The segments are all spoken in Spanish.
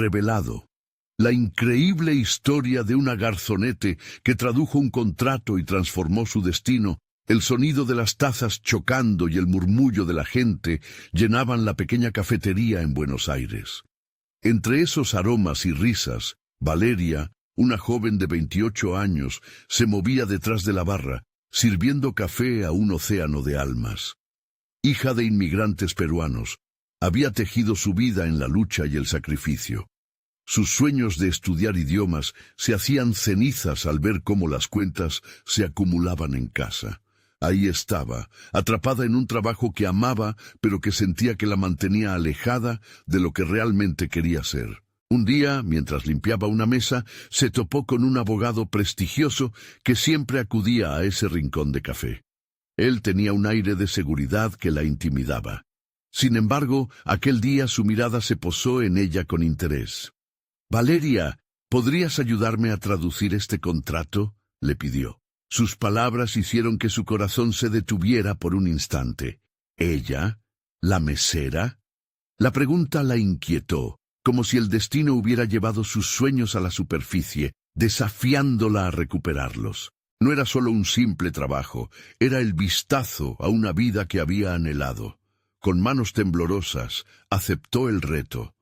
revelado. La increíble historia de una garzonete que tradujo un contrato y transformó su destino. El sonido de las tazas chocando y el murmullo de la gente llenaban la pequeña cafetería en Buenos Aires. Entre esos aromas y risas, Valeria, una joven de 28 años, se movía detrás de la barra, sirviendo café a un océano de almas. Hija de inmigrantes peruanos, había tejido su vida en la lucha y el sacrificio. Sus sueños de estudiar idiomas se hacían cenizas al ver cómo las cuentas se acumulaban en casa. Ahí estaba, atrapada en un trabajo que amaba, pero que sentía que la mantenía alejada de lo que realmente quería ser. Un día, mientras limpiaba una mesa, se topó con un abogado prestigioso que siempre acudía a ese rincón de café. Él tenía un aire de seguridad que la intimidaba. Sin embargo, aquel día su mirada se posó en ella con interés. «Valeria, ¿podrías ayudarme a traducir este contrato?», le pidió. Sus palabras hicieron que su corazón se detuviera por un instante. ¿Ella? ¿La mesera? La pregunta la inquietó, como si el destino hubiera llevado sus sueños a la superficie, desafiándola a recuperarlos. No era solo un simple trabajo, era el vistazo a una vida que había anhelado. Con manos temblorosas, aceptó el reto.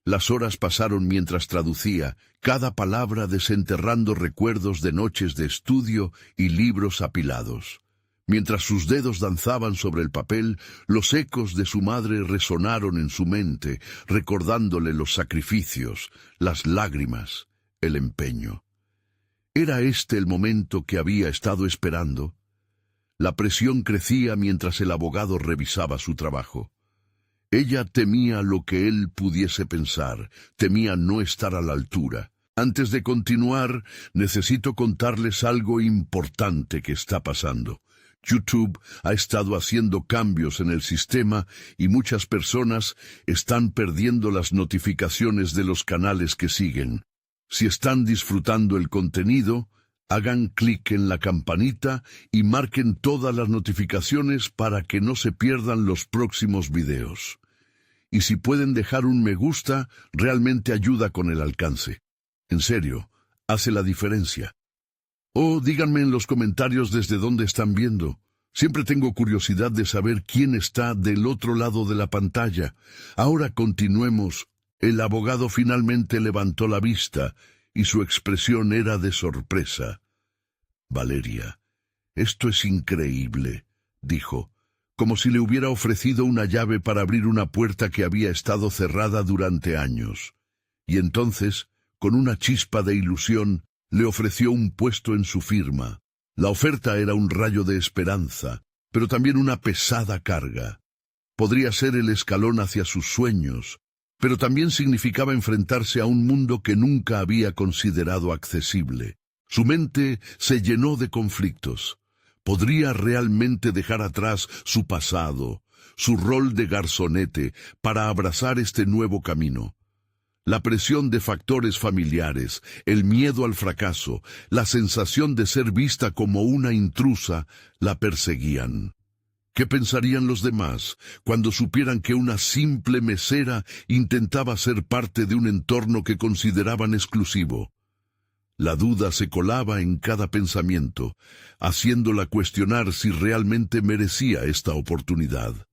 Las horas pasaron mientras traducía, cada palabra desenterrando recuerdos de noches de estudio y libros apilados. Mientras sus dedos danzaban sobre el papel, los ecos de su madre resonaron en su mente, recordándole los sacrificios, las lágrimas, el empeño. ¿Era este el momento que había estado esperando? La presión crecía mientras el abogado revisaba su trabajo. Ella temía lo que él pudiese pensar, temía no estar a la altura. Antes de continuar, necesito contarles algo importante que está pasando. YouTube ha estado haciendo cambios en el sistema y muchas personas están perdiendo las notificaciones de los canales que siguen. Si están disfrutando el contenido, hagan clic en la campanita y marquen todas las notificaciones para que no se pierdan los próximos videos. Y si pueden dejar un me gusta, realmente ayuda con el alcance. En serio, hace la diferencia. O díganme en los comentarios desde dónde están viendo. Siempre tengo curiosidad de saber quién está del otro lado de la pantalla. Ahora continuemos. El abogado finalmente levantó la vista y su expresión era de sorpresa. «Valeria, esto es increíble», dijo, como si le hubiera ofrecido una llave para abrir una puerta que había estado cerrada durante años. Y entonces, con una chispa de ilusión, le ofreció un puesto en su firma. La oferta era un rayo de esperanza, pero también una pesada carga. Podría ser el escalón hacia sus sueños, pero también significaba enfrentarse a un mundo que nunca había considerado accesible. Su mente se llenó de conflictos. ¿Podría realmente dejar atrás su pasado, su rol de garzonete, para abrazar este nuevo camino? La presión de factores familiares, el miedo al fracaso, la sensación de ser vista como una intrusa, la perseguían. ¿Qué pensarían los demás cuando supieran que una simple mesera intentaba ser parte de un entorno que consideraban exclusivo? La duda se colaba en cada pensamiento, haciéndola cuestionar si realmente merecía esta oportunidad.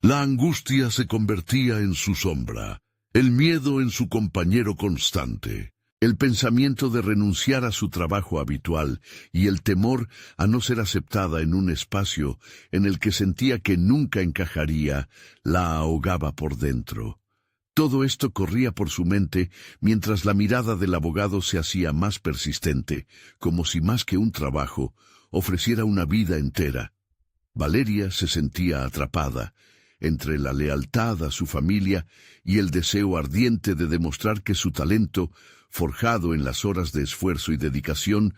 La angustia se convertía en su sombra, el miedo en su compañero constante, el pensamiento de renunciar a su trabajo habitual y el temor a no ser aceptada en un espacio en el que sentía que nunca encajaría, la ahogaba por dentro. Todo esto corría por su mente mientras la mirada del abogado se hacía más persistente, como si más que un trabajo, ofreciera una vida entera. Valeria se sentía atrapada entre la lealtad a su familia y el deseo ardiente de demostrar que su talento, forjado en las horas de esfuerzo y dedicación,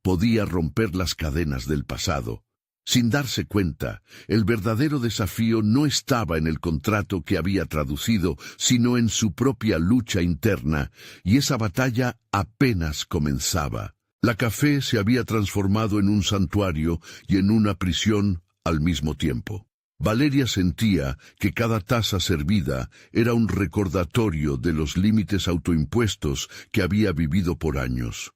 podía romper las cadenas del pasado. Sin darse cuenta, el verdadero desafío no estaba en el contrato que había traducido, sino en su propia lucha interna, y esa batalla apenas comenzaba. La café se había transformado en un santuario y en una prisión al mismo tiempo. Valeria sentía que cada taza servida era un recordatorio de los límites autoimpuestos que había vivido por años.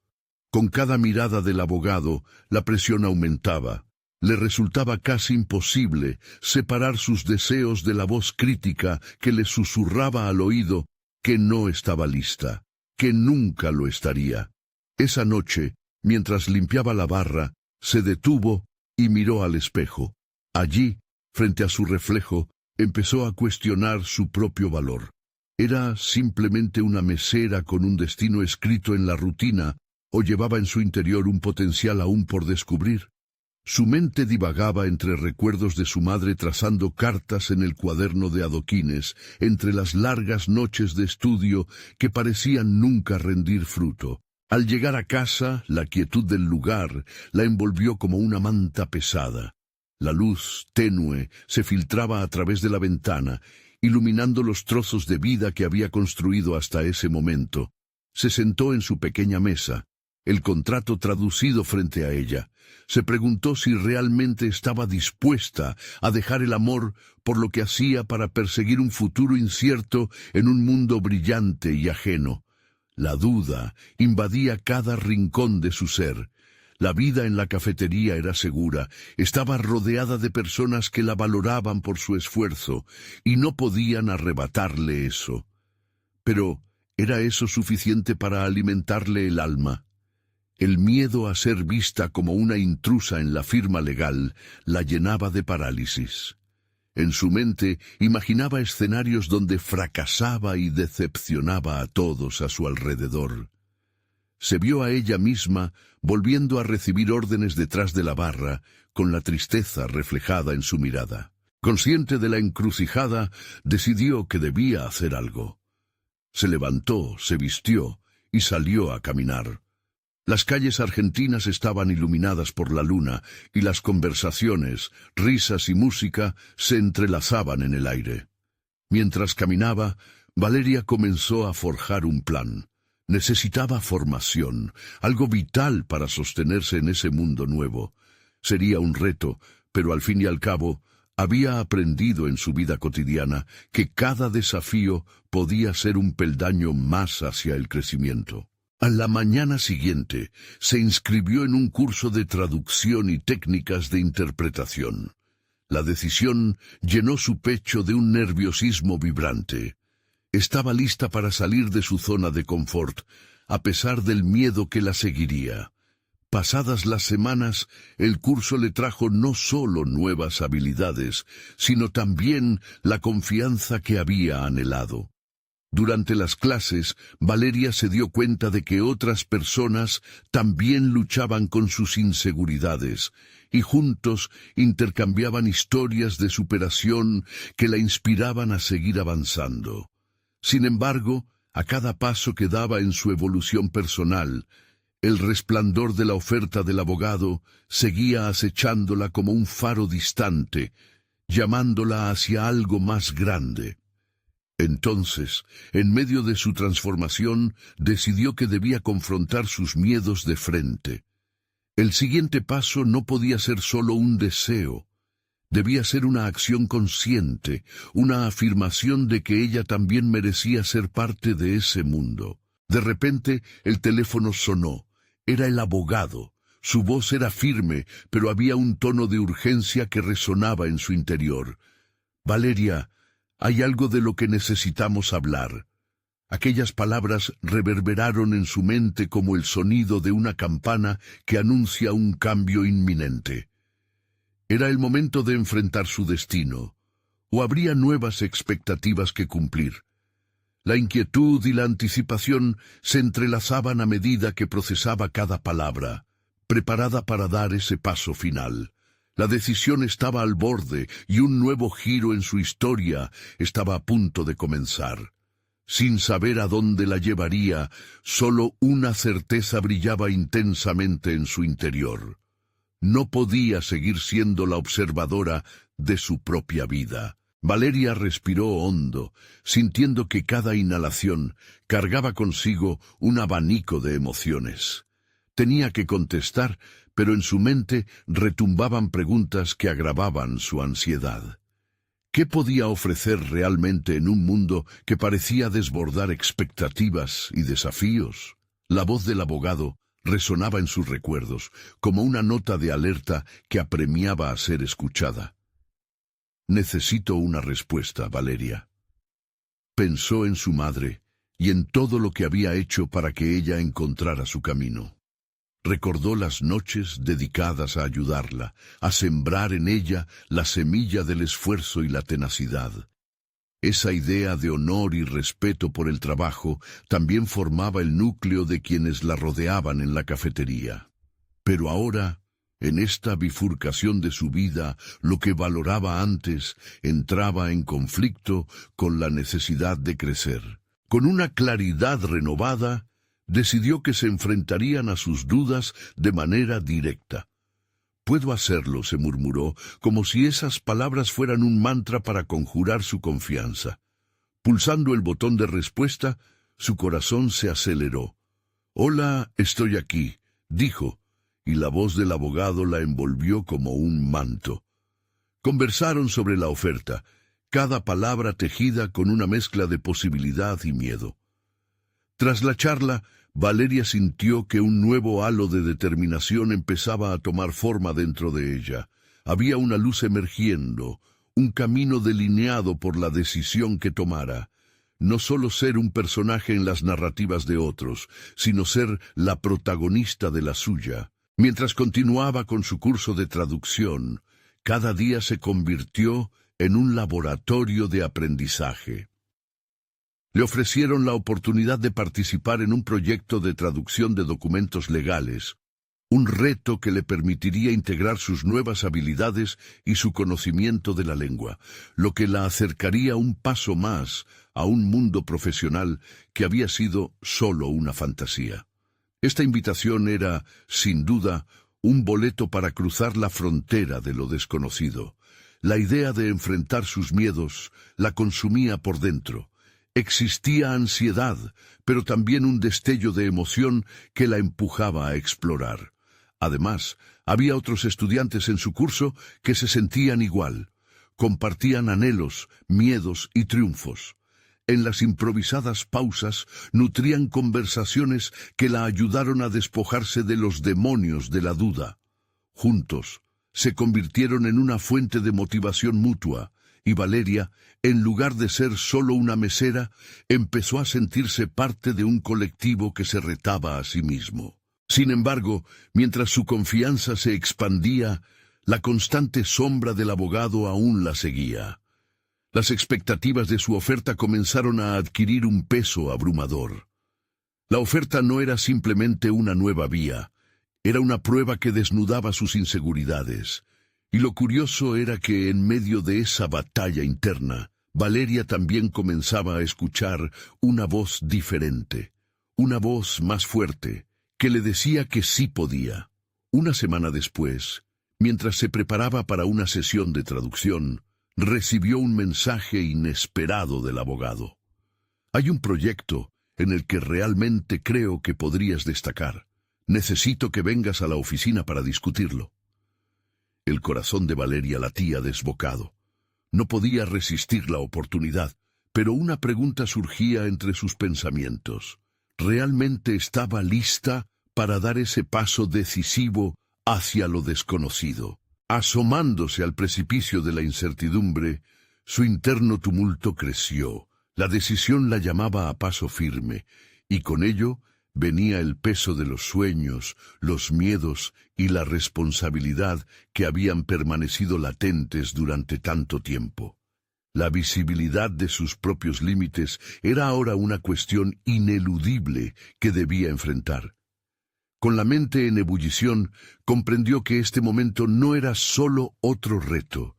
Con cada mirada del abogado, la presión aumentaba. Le resultaba casi imposible separar sus deseos de la voz crítica que le susurraba al oído que no estaba lista, que nunca lo estaría. Esa noche, mientras limpiaba la barra, se detuvo y miró al espejo. Allí, frente a su reflejo, empezó a cuestionar su propio valor. ¿Era simplemente una mesera con un destino escrito en la rutina, o llevaba en su interior un potencial aún por descubrir? Su mente divagaba entre recuerdos de su madre trazando cartas en el cuaderno de adoquines, entre las largas noches de estudio que parecían nunca rendir fruto. Al llegar a casa, la quietud del lugar la envolvió como una manta pesada. La luz, tenue, se filtraba a través de la ventana, iluminando los trozos de vida que había construido hasta ese momento. Se sentó en su pequeña mesa, el contrato traducido frente a ella. Se preguntó si realmente estaba dispuesta a dejar el amor por lo que hacía para perseguir un futuro incierto en un mundo brillante y ajeno. La duda invadía cada rincón de su ser. La vida en la cafetería era segura, estaba rodeada de personas que la valoraban por su esfuerzo, y no podían arrebatarle eso. Pero, ¿era eso suficiente para alimentarle el alma? El miedo a ser vista como una intrusa en la firma legal la llenaba de parálisis. En su mente imaginaba escenarios donde fracasaba y decepcionaba a todos a su alrededor. Se vio a ella misma volviendo a recibir órdenes detrás de la barra, con la tristeza reflejada en su mirada. Consciente de la encrucijada, decidió que debía hacer algo. Se levantó, se vistió y salió a caminar. Las calles argentinas estaban iluminadas por la luna y las conversaciones, risas y música se entrelazaban en el aire. Mientras caminaba, Valeria comenzó a forjar un plan. Necesitaba formación, algo vital para sostenerse en ese mundo nuevo. Sería un reto, pero al fin y al cabo, había aprendido en su vida cotidiana que cada desafío podía ser un peldaño más hacia el crecimiento. A la mañana siguiente, se inscribió en un curso de traducción y técnicas de interpretación. La decisión llenó su pecho de un nerviosismo vibrante. Estaba lista para salir de su zona de confort, a pesar del miedo que la seguiría. Pasadas las semanas, el curso le trajo no solo nuevas habilidades, sino también la confianza que había anhelado. Durante las clases, Valeria se dio cuenta de que otras personas también luchaban con sus inseguridades, y juntos intercambiaban historias de superación que la inspiraban a seguir avanzando. Sin embargo, a cada paso que daba en su evolución personal, el resplandor de la oferta del abogado seguía acechándola como un faro distante, llamándola hacia algo más grande. Entonces, en medio de su transformación, decidió que debía confrontar sus miedos de frente. El siguiente paso no podía ser solo un deseo. Debía ser una acción consciente, una afirmación de que ella también merecía ser parte de ese mundo. De repente, el teléfono sonó. Era el abogado. Su voz era firme, pero había un tono de urgencia que resonaba en su interior. «Valeria, hay algo de lo que necesitamos hablar». Aquellas palabras reverberaron en su mente como el sonido de una campana que anuncia un cambio inminente. Era el momento de enfrentar su destino, o habría nuevas expectativas que cumplir. La inquietud y la anticipación se entrelazaban a medida que procesaba cada palabra, preparada para dar ese paso final. La decisión estaba al borde y un nuevo giro en su historia estaba a punto de comenzar. Sin saber a dónde la llevaría, solo una certeza brillaba intensamente en su interior. No podía seguir siendo la observadora de su propia vida. Valeria respiró hondo, sintiendo que cada inhalación cargaba consigo un abanico de emociones. Tenía que contestar, pero en su mente retumbaban preguntas que agravaban su ansiedad. ¿Qué podía ofrecer realmente en un mundo que parecía desbordar expectativas y desafíos? La voz del abogado resonaba en sus recuerdos, como una nota de alerta que apremiaba a ser escuchada. Necesito una respuesta, Valeria. Pensó en su madre y en todo lo que había hecho para que ella encontrara su camino. Recordó las noches dedicadas a ayudarla, a sembrar en ella la semilla del esfuerzo y la tenacidad. Esa idea de honor y respeto por el trabajo también formaba el núcleo de quienes la rodeaban en la cafetería. Pero ahora, en esta bifurcación de su vida, lo que valoraba antes entraba en conflicto con la necesidad de crecer. Con una claridad renovada, decidió que se enfrentarían a sus dudas de manera directa. «Puedo hacerlo», se murmuró, como si esas palabras fueran un mantra para conjurar su confianza. Pulsando el botón de respuesta, su corazón se aceleró. «Hola, estoy aquí», dijo, y la voz del abogado la envolvió como un manto. Conversaron sobre la oferta, cada palabra tejida con una mezcla de posibilidad y miedo. Tras la charla, Valeria sintió que un nuevo halo de determinación empezaba a tomar forma dentro de ella. Había una luz emergiendo, un camino delineado por la decisión que tomara. No solo ser un personaje en las narrativas de otros, sino ser la protagonista de la suya. Mientras continuaba con su curso de traducción, cada día se convirtió en un laboratorio de aprendizaje. Le ofrecieron la oportunidad de participar en un proyecto de traducción de documentos legales, un reto que le permitiría integrar sus nuevas habilidades y su conocimiento de la lengua, lo que la acercaría un paso más a un mundo profesional que había sido solo una fantasía. Esta invitación era, sin duda, un boleto para cruzar la frontera de lo desconocido. La idea de enfrentar sus miedos la consumía por dentro. Existía ansiedad, pero también un destello de emoción que la empujaba a explorar. Además, había otros estudiantes en su curso que se sentían igual. Compartían anhelos, miedos y triunfos. En las improvisadas pausas nutrían conversaciones que la ayudaron a despojarse de los demonios de la duda. Juntos, se convirtieron en una fuente de motivación mutua, y Valeria, en lugar de ser solo una mesera, empezó a sentirse parte de un colectivo que se retaba a sí mismo. Sin embargo, mientras su confianza se expandía, la constante sombra del abogado aún la seguía. Las expectativas de su oferta comenzaron a adquirir un peso abrumador. La oferta no era simplemente una nueva vía, era una prueba que desnudaba sus inseguridades. Y lo curioso era que en medio de esa batalla interna, Valeria también comenzaba a escuchar una voz diferente, una voz más fuerte, que le decía que sí podía. Una semana después, mientras se preparaba para una sesión de traducción, recibió un mensaje inesperado del abogado. «Hay un proyecto en el que realmente creo que podrías destacar. Necesito que vengas a la oficina para discutirlo». El corazón de Valeria latía desbocado. No podía resistir la oportunidad, pero una pregunta surgía entre sus pensamientos. ¿Realmente estaba lista para dar ese paso decisivo hacia lo desconocido? Asomándose al precipicio de la incertidumbre, su interno tumulto creció. La decisión la llamaba a paso firme, y con ello venía el peso de los sueños, los miedos y la responsabilidad que habían permanecido latentes durante tanto tiempo. La visibilidad de sus propios límites era ahora una cuestión ineludible que debía enfrentar. Con la mente en ebullición, comprendió que este momento no era solo otro reto.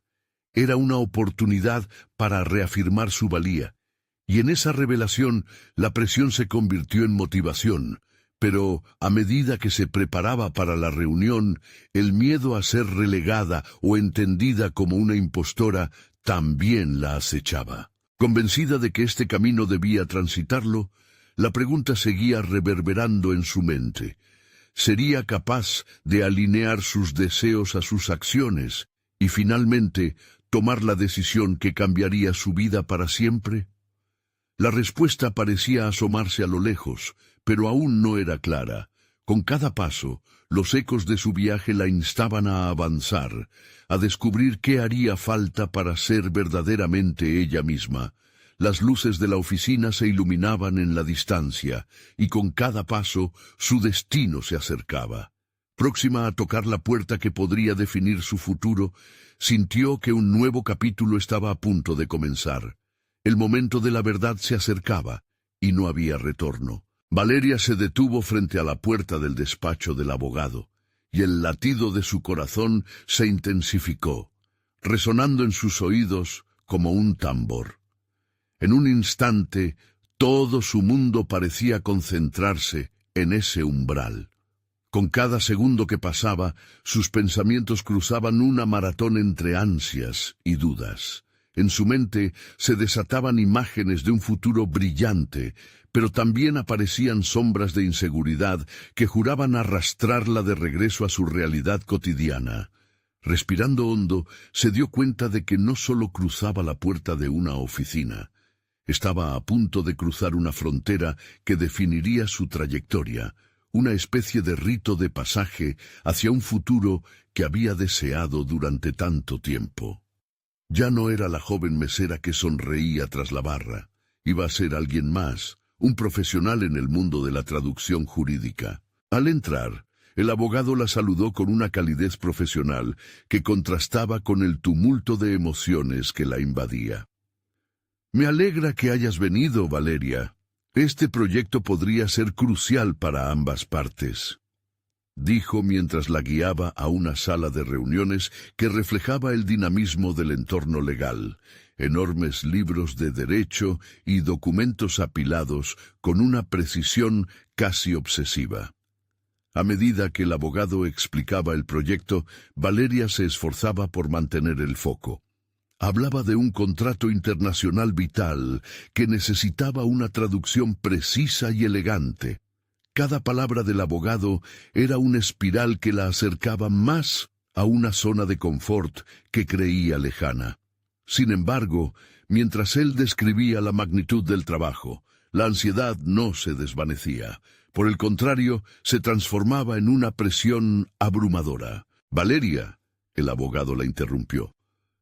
Era una oportunidad para reafirmar su valía. Y en esa revelación, la presión se convirtió en motivación, pero a medida que se preparaba para la reunión, el miedo a ser relegada o entendida como una impostora también la acechaba. Convencida de que este camino debía transitarlo, la pregunta seguía reverberando en su mente. ¿Sería capaz de alinear sus deseos a sus acciones y finalmente ¿Tomar la decisión que cambiaría su vida para siempre? La respuesta parecía asomarse a lo lejos, pero aún no era clara. Con cada paso, los ecos de su viaje la instaban a avanzar, a descubrir qué haría falta para ser verdaderamente ella misma. Las luces de la oficina se iluminaban en la distancia, y con cada paso su destino se acercaba. Próxima a tocar la puerta que podría definir su futuro, sintió que un nuevo capítulo estaba a punto de comenzar. El momento de la verdad se acercaba, y no había retorno. Valeria se detuvo frente a la puerta del despacho del abogado, y el latido de su corazón se intensificó, resonando en sus oídos como un tambor. En un instante, todo su mundo parecía concentrarse en ese umbral. Con cada segundo que pasaba, sus pensamientos cruzaban una maratón entre ansias y dudas. En su mente se desataban imágenes de un futuro brillante, pero también aparecían sombras de inseguridad que juraban arrastrarla de regreso a su realidad cotidiana. Respirando hondo, se dio cuenta de que no solo cruzaba la puerta de una oficina. Estaba a punto de cruzar una frontera que definiría su trayectoria, una especie de rito de pasaje hacia un futuro que había deseado durante tanto tiempo. Ya no era la joven mesera que sonreía tras la barra. Iba a ser alguien más, un profesional en el mundo de la traducción jurídica. Al entrar, el abogado la saludó con una calidez profesional que contrastaba con el tumulto de emociones que la invadía. «Me alegra que hayas venido, Valeria. Este proyecto podría ser crucial para ambas partes», dijo mientras la guiaba a una sala de reuniones que reflejaba el dinamismo del entorno legal, enormes libros de derecho y documentos apilados con una precisión casi obsesiva. A medida que el abogado explicaba el proyecto, Valeria se esforzaba por mantener el foco. Hablaba de un contrato internacional vital que necesitaba una traducción precisa y elegante. Cada palabra del abogado era una espiral que la acercaba más a una zona de confort que creía lejana. Sin embargo, mientras él describía la magnitud del trabajo, la ansiedad no se desvanecía. Por el contrario, se transformaba en una presión abrumadora. «Valeria», el abogado la interrumpió.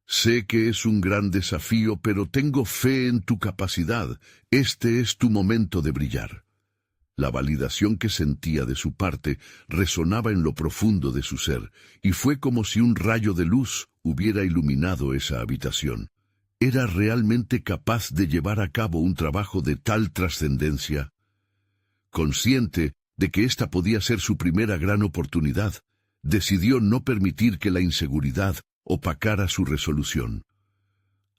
«Sé que es un gran desafío, pero tengo fe en tu capacidad. Este es tu momento de brillar». La validación que sentía de su parte resonaba en lo profundo de su ser, y fue como si un rayo de luz hubiera iluminado esa habitación. ¿Era realmente capaz de llevar a cabo un trabajo de tal trascendencia? Consciente de que esta podía ser su primera gran oportunidad, decidió no permitir que la inseguridad opacara su resolución.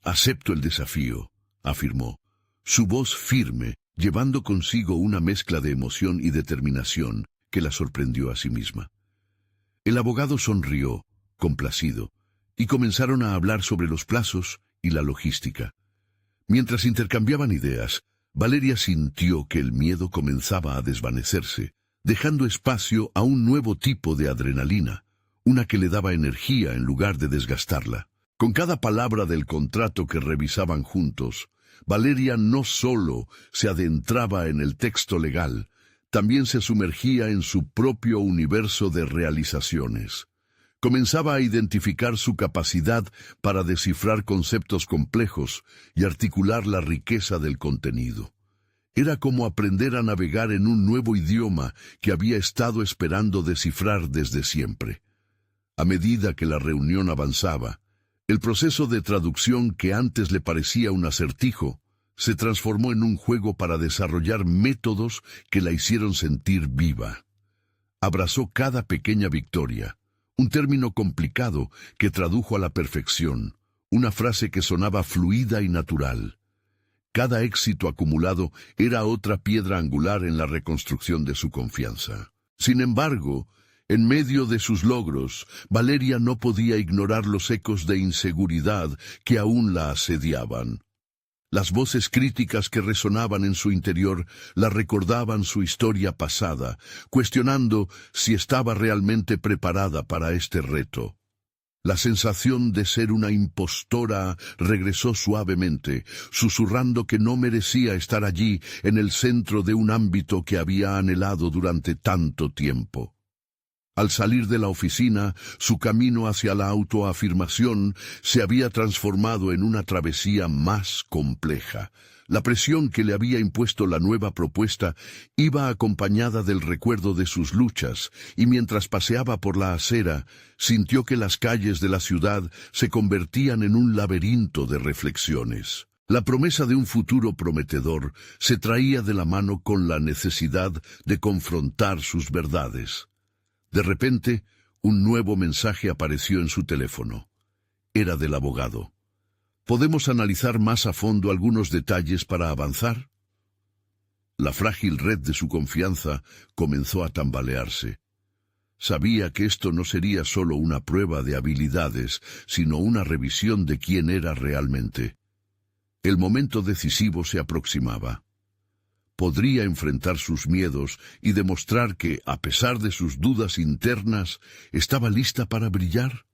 «Acepto el desafío», afirmó, su voz firme, llevando consigo una mezcla de emoción y determinación que la sorprendió a sí misma. El abogado sonrió, complacido, y comenzaron a hablar sobre los plazos y la logística. Mientras intercambiaban ideas, Valeria sintió que el miedo comenzaba a desvanecerse, dejando espacio a un nuevo tipo de adrenalina, una que le daba energía en lugar de desgastarla. Con cada palabra del contrato que revisaban juntos, Valeria no solo se adentraba en el texto legal, también se sumergía en su propio universo de realizaciones. Comenzaba a identificar su capacidad para descifrar conceptos complejos y articular la riqueza del contenido. Era como aprender a navegar en un nuevo idioma que había estado esperando descifrar desde siempre. A medida que la reunión avanzaba, el proceso de traducción que antes le parecía un acertijo, se transformó en un juego para desarrollar métodos que la hicieron sentir viva. Abrazó cada pequeña victoria, un término complicado que tradujo a la perfección, una frase que sonaba fluida y natural. Cada éxito acumulado era otra piedra angular en la reconstrucción de su confianza. Sin embargo, en medio de sus logros, Valeria no podía ignorar los ecos de inseguridad que aún la asediaban. Las voces críticas que resonaban en su interior la recordaban su historia pasada, cuestionando si estaba realmente preparada para este reto. La sensación de ser una impostora regresó suavemente, susurrando que no merecía estar allí en el centro de un ámbito que había anhelado durante tanto tiempo. Al salir de la oficina, su camino hacia la autoafirmación se había transformado en una travesía más compleja. La presión que le había impuesto la nueva propuesta iba acompañada del recuerdo de sus luchas, y mientras paseaba por la acera, sintió que las calles de la ciudad se convertían en un laberinto de reflexiones. La promesa de un futuro prometedor se traía de la mano con la necesidad de confrontar sus verdades. De repente, un nuevo mensaje apareció en su teléfono. Era del abogado. ¿Podemos analizar más a fondo algunos detalles para avanzar? La frágil red de su confianza comenzó a tambalearse. Sabía que esto no sería solo una prueba de habilidades, sino una revisión de quién era realmente. El momento decisivo se aproximaba. Podría enfrentar sus miedos y demostrar que, a pesar de sus dudas internas, estaba lista para brillar.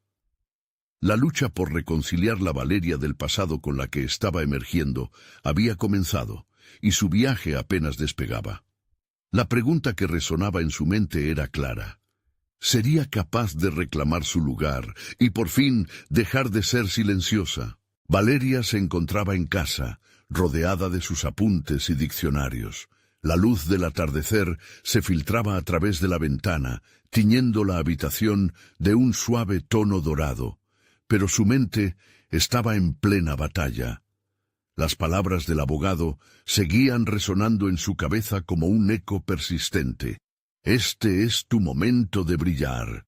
La lucha por reconciliar la Valeria del pasado con la que estaba emergiendo había comenzado, y su viaje apenas despegaba. La pregunta que resonaba en su mente era clara. ¿Sería capaz de reclamar su lugar y por fin dejar de ser silenciosa? Valeria se encontraba en casa, rodeada de sus apuntes y diccionarios. La luz del atardecer se filtraba a través de la ventana, tiñendo la habitación de un suave tono dorado. Pero su mente estaba en plena batalla. Las palabras del abogado seguían resonando en su cabeza como un eco persistente. Este es tu momento de brillar.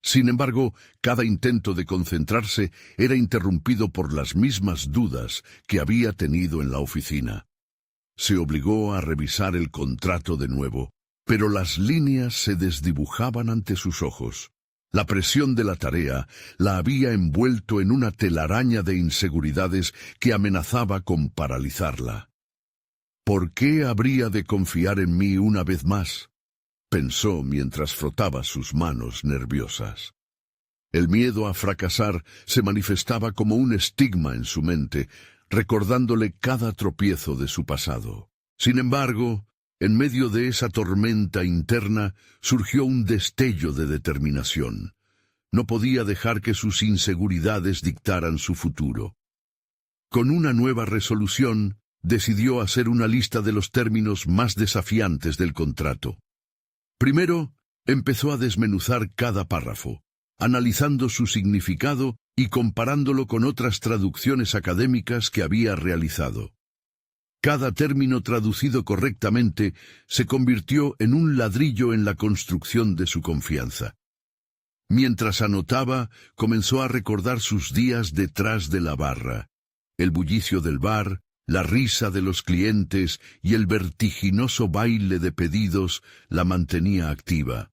Sin embargo, cada intento de concentrarse era interrumpido por las mismas dudas que había tenido en la oficina. Se obligó a revisar el contrato de nuevo, pero las líneas se desdibujaban ante sus ojos. La presión de la tarea la había envuelto en una telaraña de inseguridades que amenazaba con paralizarla. ¿Por qué habría de confiar en mí una vez más?, pensó mientras frotaba sus manos nerviosas. El miedo a fracasar se manifestaba como un estigma en su mente, recordándole cada tropiezo de su pasado. Sin embargo, en medio de esa tormenta interna surgió un destello de determinación. No podía dejar que sus inseguridades dictaran su futuro. Con una nueva resolución, decidió hacer una lista de los términos más desafiantes del contrato. Primero, empezó a desmenuzar cada párrafo, analizando su significado y comparándolo con otras traducciones académicas que había realizado. Cada término traducido correctamente se convirtió en un ladrillo en la construcción de su confianza. Mientras anotaba, comenzó a recordar sus días detrás de la barra, el bullicio del bar, la risa de los clientes y el vertiginoso baile de pedidos la mantenía activa.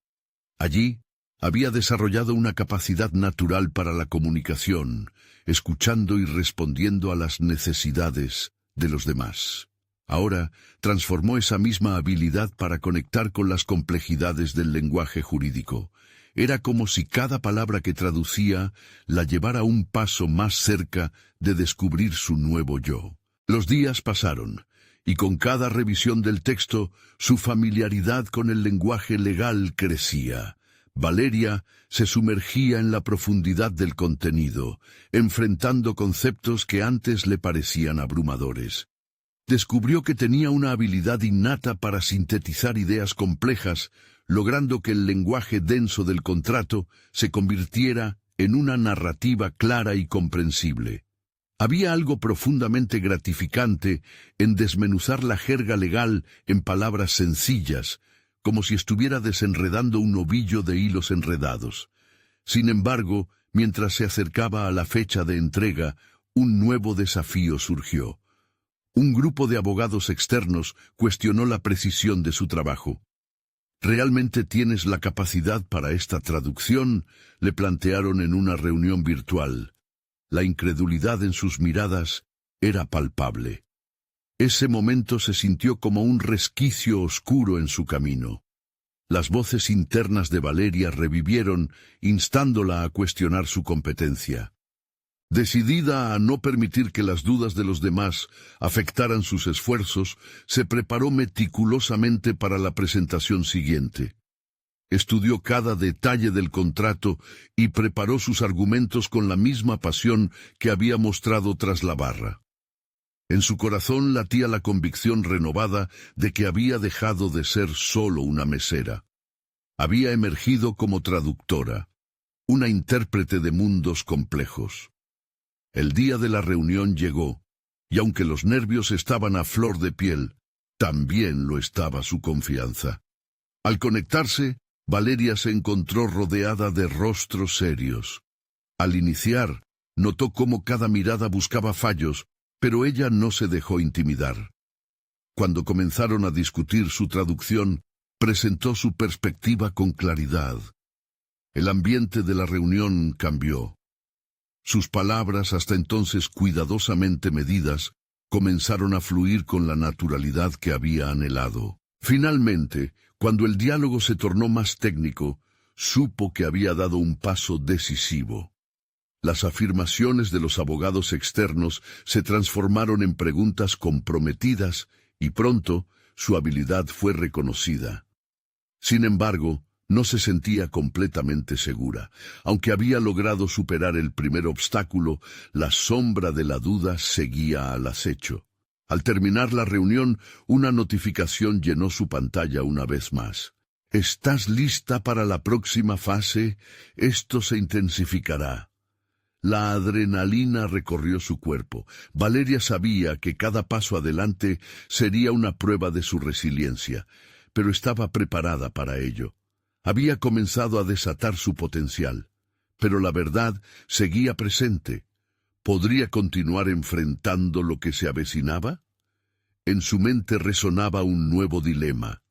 Allí había desarrollado una capacidad natural para la comunicación, escuchando y respondiendo a las necesidades de los demás. Ahora transformó esa misma habilidad para conectar con las complejidades del lenguaje jurídico. Era como si cada palabra que traducía la llevara un paso más cerca de descubrir su nuevo yo. Los días pasaron, y con cada revisión del texto, su familiaridad con el lenguaje legal crecía. Valeria se sumergía en la profundidad del contenido, enfrentando conceptos que antes le parecían abrumadores. Descubrió que tenía una habilidad innata para sintetizar ideas complejas, logrando que el lenguaje denso del contrato se convirtiera en una narrativa clara y comprensible. Había algo profundamente gratificante en desmenuzar la jerga legal en palabras sencillas, como si estuviera desenredando un ovillo de hilos enredados. Sin embargo, mientras se acercaba a la fecha de entrega, un nuevo desafío surgió. Un grupo de abogados externos cuestionó la precisión de su trabajo. ¿Realmente tienes la capacidad para esta traducción?, le plantearon en una reunión virtual. La incredulidad en sus miradas era palpable. Ese momento se sintió como un resquicio oscuro en su camino. Las voces internas de Valeria revivieron, instándola a cuestionar su competencia. Decidida a no permitir que las dudas de los demás afectaran sus esfuerzos, se preparó meticulosamente para la presentación siguiente. Estudió cada detalle del contrato y preparó sus argumentos con la misma pasión que había mostrado tras la barra. En su corazón latía la convicción renovada de que había dejado de ser solo una mesera. Había emergido como traductora, una intérprete de mundos complejos. El día de la reunión llegó, y aunque los nervios estaban a flor de piel, también lo estaba su confianza. Al conectarse, Valeria se encontró rodeada de rostros serios. Al iniciar, notó cómo cada mirada buscaba fallos, pero ella no se dejó intimidar. Cuando comenzaron a discutir su traducción, presentó su perspectiva con claridad. El ambiente de la reunión cambió. Sus palabras, hasta entonces cuidadosamente medidas, comenzaron a fluir con la naturalidad que había anhelado. Finalmente, cuando el diálogo se tornó más técnico, supo que había dado un paso decisivo. Las afirmaciones de los abogados externos se transformaron en preguntas comprometidas y pronto su habilidad fue reconocida. Sin embargo, no se sentía completamente segura. Aunque había logrado superar el primer obstáculo, la sombra de la duda seguía al acecho. Al terminar la reunión, una notificación llenó su pantalla una vez más. ¿Estás lista para la próxima fase? Esto se intensificará. La adrenalina recorrió su cuerpo. Valeria sabía que cada paso adelante sería una prueba de su resiliencia, pero estaba preparada para ello. Había comenzado a desatar su potencial, pero la verdad seguía presente. ¿Podría continuar enfrentando lo que se avecinaba? En su mente resonaba un nuevo dilema.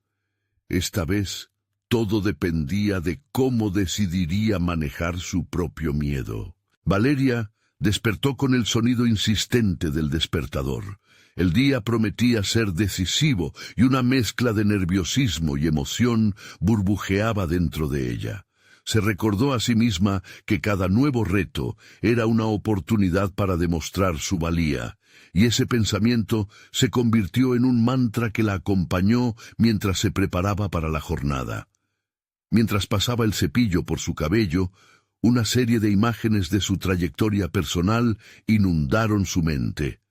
Esta vez, todo dependía de cómo decidiría manejar su propio miedo. Valeria despertó con el sonido insistente del despertador. El día prometía ser decisivo y una mezcla de nerviosismo y emoción burbujeaba dentro de ella. Se recordó a sí misma que cada nuevo reto era una oportunidad para demostrar su valía, y ese pensamiento se convirtió en un mantra que la acompañó mientras se preparaba para la jornada. Mientras pasaba el cepillo por su cabello, una serie de imágenes de su trayectoria personal inundaron su mente.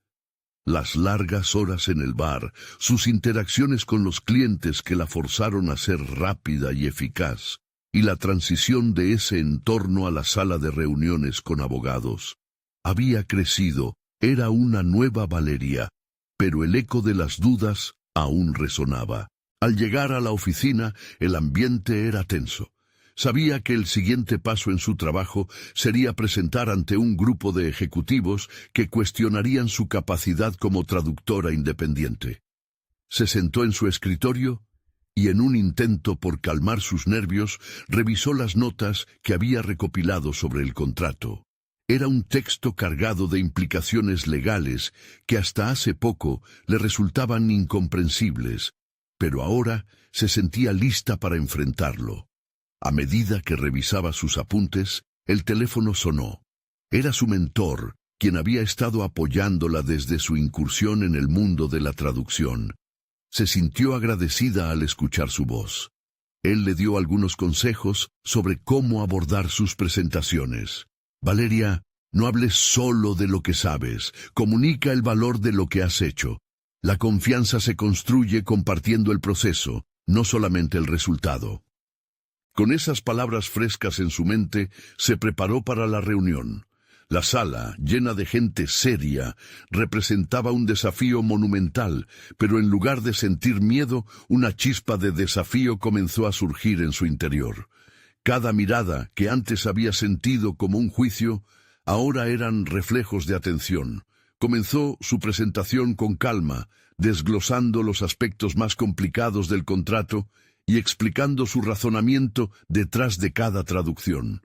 Las largas horas en el bar, sus interacciones con los clientes que la forzaron a ser rápida y eficaz, y la transición de ese entorno a la sala de reuniones con abogados. Había crecido, era una nueva Valeria, pero el eco de las dudas aún resonaba. Al llegar a la oficina, el ambiente era tenso. Sabía que el siguiente paso en su trabajo sería presentar ante un grupo de ejecutivos que cuestionarían su capacidad como traductora independiente. Se sentó en su escritorio y, en un intento por calmar sus nervios, revisó las notas que había recopilado sobre el contrato. Era un texto cargado de implicaciones legales que hasta hace poco le resultaban incomprensibles, pero ahora se sentía lista para enfrentarlo. A medida que revisaba sus apuntes, el teléfono sonó. Era su mentor, quien había estado apoyándola desde su incursión en el mundo de la traducción. Se sintió agradecida al escuchar su voz. Él le dio algunos consejos sobre cómo abordar sus presentaciones. Valeria, no hables solo de lo que sabes, comunica el valor de lo que has hecho. La confianza se construye compartiendo el proceso, no solamente el resultado. Con esas palabras frescas en su mente, se preparó para la reunión. La sala, llena de gente seria, representaba un desafío monumental, pero en lugar de sentir miedo, una chispa de desafío comenzó a surgir en su interior. Cada mirada, que antes había sentido como un juicio, ahora eran reflejos de atención. Comenzó su presentación con calma, desglosando los aspectos más complicados del contrato y explicando su razonamiento detrás de cada traducción.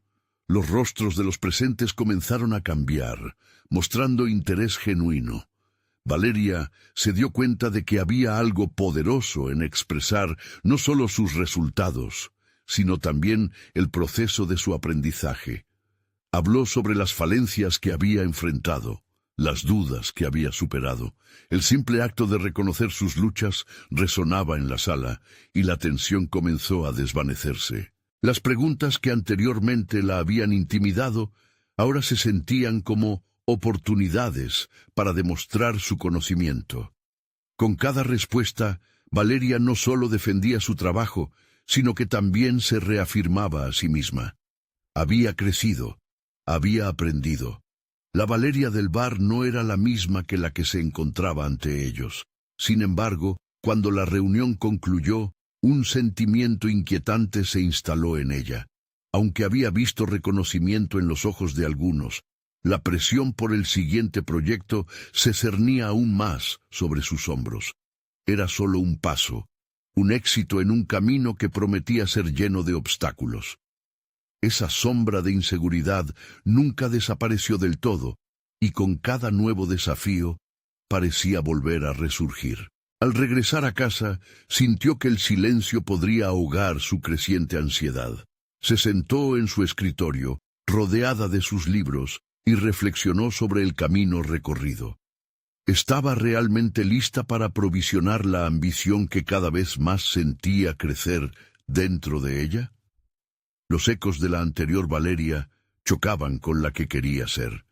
Los rostros de los presentes comenzaron a cambiar, mostrando interés genuino. Valeria se dio cuenta de que había algo poderoso en expresar no solo sus resultados, sino también el proceso de su aprendizaje. Habló sobre las falencias que había enfrentado, las dudas que había superado. El simple acto de reconocer sus luchas resonaba en la sala y la tensión comenzó a desvanecerse. Las preguntas que anteriormente la habían intimidado ahora se sentían como oportunidades para demostrar su conocimiento. Con cada respuesta, Valeria no solo defendía su trabajo, sino que también se reafirmaba a sí misma. Había crecido, había aprendido. La Valeria del bar no era la misma que la que se encontraba ante ellos. Sin embargo, cuando la reunión concluyó, un sentimiento inquietante se instaló en ella. Aunque había visto reconocimiento en los ojos de algunos, la presión por el siguiente proyecto se cernía aún más sobre sus hombros. Era solo un paso, un éxito en un camino que prometía ser lleno de obstáculos. Esa sombra de inseguridad nunca desapareció del todo, y con cada nuevo desafío parecía volver a resurgir. Al regresar a casa, sintió que el silencio podría ahogar su creciente ansiedad. Se sentó en su escritorio, rodeada de sus libros, y reflexionó sobre el camino recorrido. ¿Estaba realmente lista para provisionar la ambición que cada vez más sentía crecer dentro de ella? Los ecos de la anterior Valeria chocaban con la que quería ser.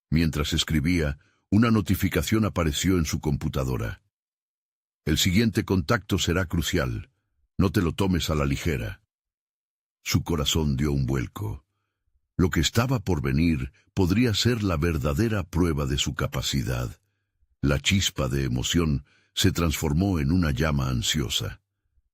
Mientras escribía, una notificación apareció en su computadora. El siguiente contacto será crucial. No te lo tomes a la ligera. Su corazón dio un vuelco. Lo que estaba por venir podría ser la verdadera prueba de su capacidad. La chispa de emoción se transformó en una llama ansiosa.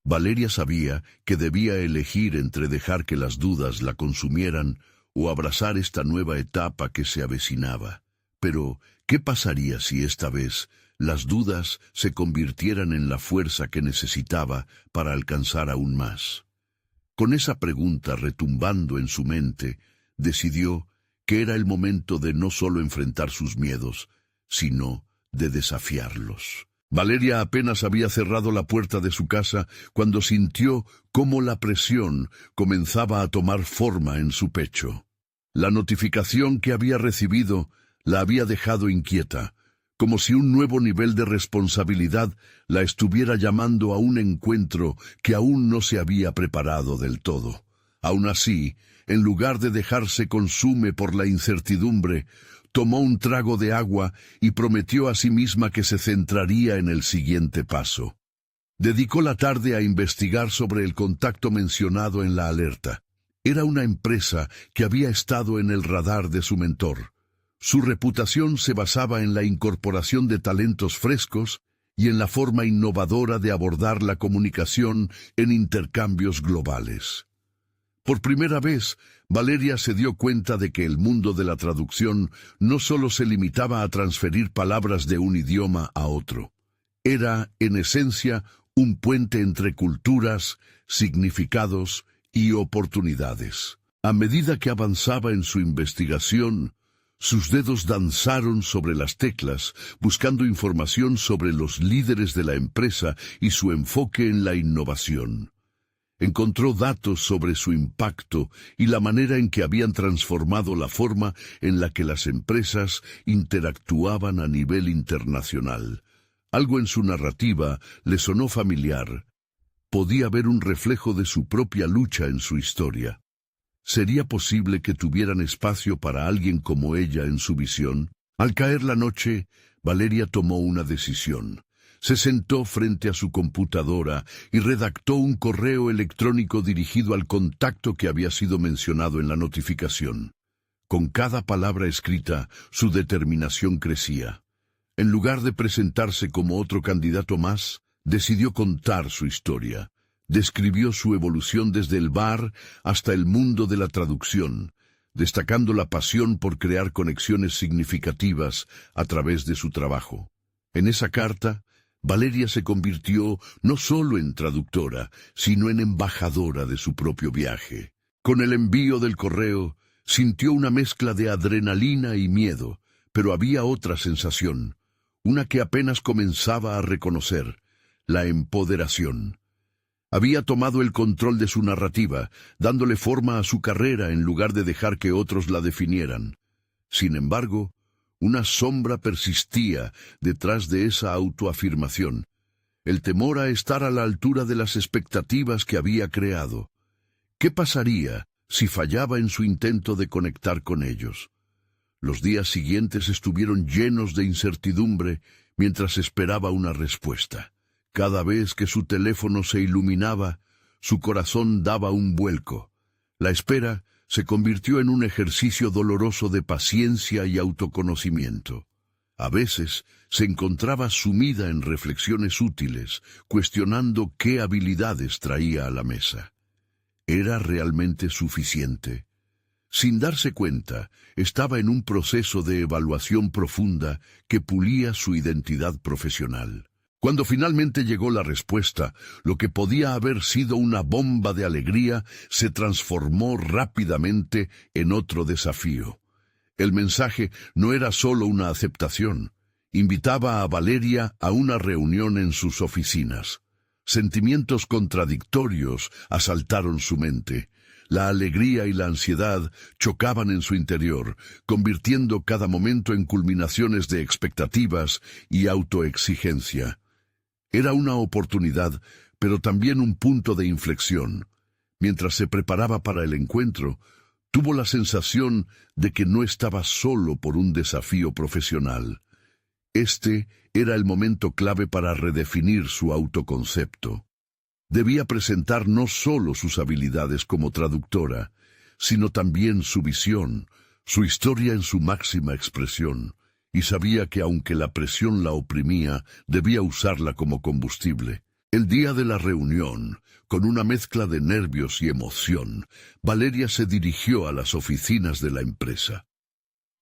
Valeria sabía que debía elegir entre dejar que las dudas la consumieran o abrazar esta nueva etapa que se avecinaba. Pero, ¿qué pasaría si esta vez las dudas se convirtieran en la fuerza que necesitaba para alcanzar aún más? Con esa pregunta retumbando en su mente, decidió que era el momento de no solo enfrentar sus miedos, sino de desafiarlos. Valeria apenas había cerrado la puerta de su casa cuando sintió cómo la presión comenzaba a tomar forma en su pecho. La notificación que había recibido la había dejado inquieta, como si un nuevo nivel de responsabilidad la estuviera llamando a un encuentro que aún no se había preparado del todo. Aún así, en lugar de dejarse consume por la incertidumbre, tomó un trago de agua y prometió a sí misma que se centraría en el siguiente paso. Dedicó la tarde a investigar sobre el contacto mencionado en la alerta. Era una empresa que había estado en el radar de su mentor. Su reputación se basaba en la incorporación de talentos frescos y en la forma innovadora de abordar la comunicación en intercambios globales. Por primera vez, Valeria se dio cuenta de que el mundo de la traducción no solo se limitaba a transferir palabras de un idioma a otro. Era, en esencia, un puente entre culturas, significados y oportunidades. A medida que avanzaba en su investigación, sus dedos danzaron sobre las teclas, buscando información sobre los líderes de la empresa y su enfoque en la innovación. Encontró datos sobre su impacto y la manera en que habían transformado la forma en la que las empresas interactuaban a nivel internacional. Algo en su narrativa le sonó familiar. Podía ver un reflejo de su propia lucha en su historia. ¿Sería posible que tuvieran espacio para alguien como ella en su visión? Al caer la noche, Valeria tomó una decisión. Se sentó frente a su computadora y redactó un correo electrónico dirigido al contacto que había sido mencionado en la notificación. Con cada palabra escrita, su determinación crecía. En lugar de presentarse como otro candidato más, decidió contar su historia. Describió su evolución desde el bar hasta el mundo de la traducción, destacando la pasión por crear conexiones significativas a través de su trabajo. En esa carta, Valeria se convirtió no solo en traductora, sino en embajadora de su propio viaje. Con el envío del correo, sintió una mezcla de adrenalina y miedo, pero había otra sensación, una que apenas comenzaba a reconocer: la empoderación. Había tomado el control de su narrativa, dándole forma a su carrera en lugar de dejar que otros la definieran. Sin embargo, una sombra persistía detrás de esa autoafirmación: el temor a estar a la altura de las expectativas que había creado. ¿Qué pasaría si fallaba en su intento de conectar con ellos? Los días siguientes estuvieron llenos de incertidumbre mientras esperaba una respuesta. Cada vez que su teléfono se iluminaba, su corazón daba un vuelco. La espera se convirtió en un ejercicio doloroso de paciencia y autoconocimiento. A veces se encontraba sumida en reflexiones útiles, cuestionando qué habilidades traía a la mesa. ¿Era realmente suficiente? Sin darse cuenta, estaba en un proceso de evaluación profunda que pulía su identidad profesional. Cuando finalmente llegó la respuesta, lo que podía haber sido una bomba de alegría se transformó rápidamente en otro desafío. El mensaje no era solo una aceptación. Invitaba a Valeria a una reunión en sus oficinas. Sentimientos contradictorios asaltaron su mente. La alegría y la ansiedad chocaban en su interior, convirtiendo cada momento en culminaciones de expectativas y autoexigencia. Era una oportunidad, pero también un punto de inflexión. Mientras se preparaba para el encuentro, tuvo la sensación de que no estaba solo por un desafío profesional. Este era el momento clave para redefinir su autoconcepto. Debía presentar no solo sus habilidades como traductora, sino también su visión, su historia en su máxima expresión, y sabía que aunque la presión la oprimía, debía usarla como combustible. El día de la reunión, con una mezcla de nervios y emoción, Valeria se dirigió a las oficinas de la empresa.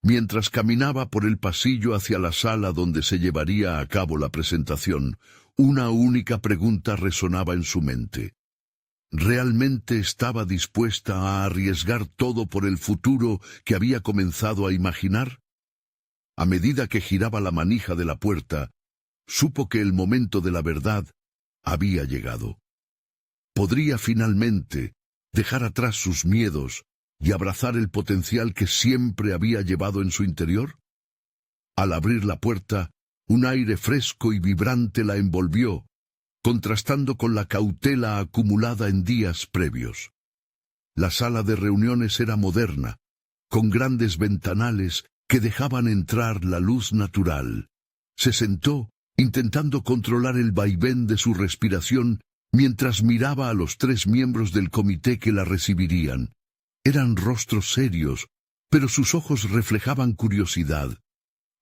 Mientras caminaba por el pasillo hacia la sala donde se llevaría a cabo la presentación, una única pregunta resonaba en su mente. ¿Realmente estaba dispuesta a arriesgar todo por el futuro que había comenzado a imaginar? A medida que giraba la manija de la puerta, supo que el momento de la verdad había llegado. Podría finalmente dejar atrás sus miedos y abrazar el potencial que siempre había llevado en su interior. Al abrir la puerta, un aire fresco y vibrante la envolvió, contrastando con la cautela acumulada en días previos. La sala de reuniones era moderna, con grandes ventanales que dejaban entrar la luz natural. Se sentó, intentando controlar el vaivén de su respiración, mientras miraba a los 3 miembros del comité que la recibirían. Eran rostros serios, pero sus ojos reflejaban curiosidad.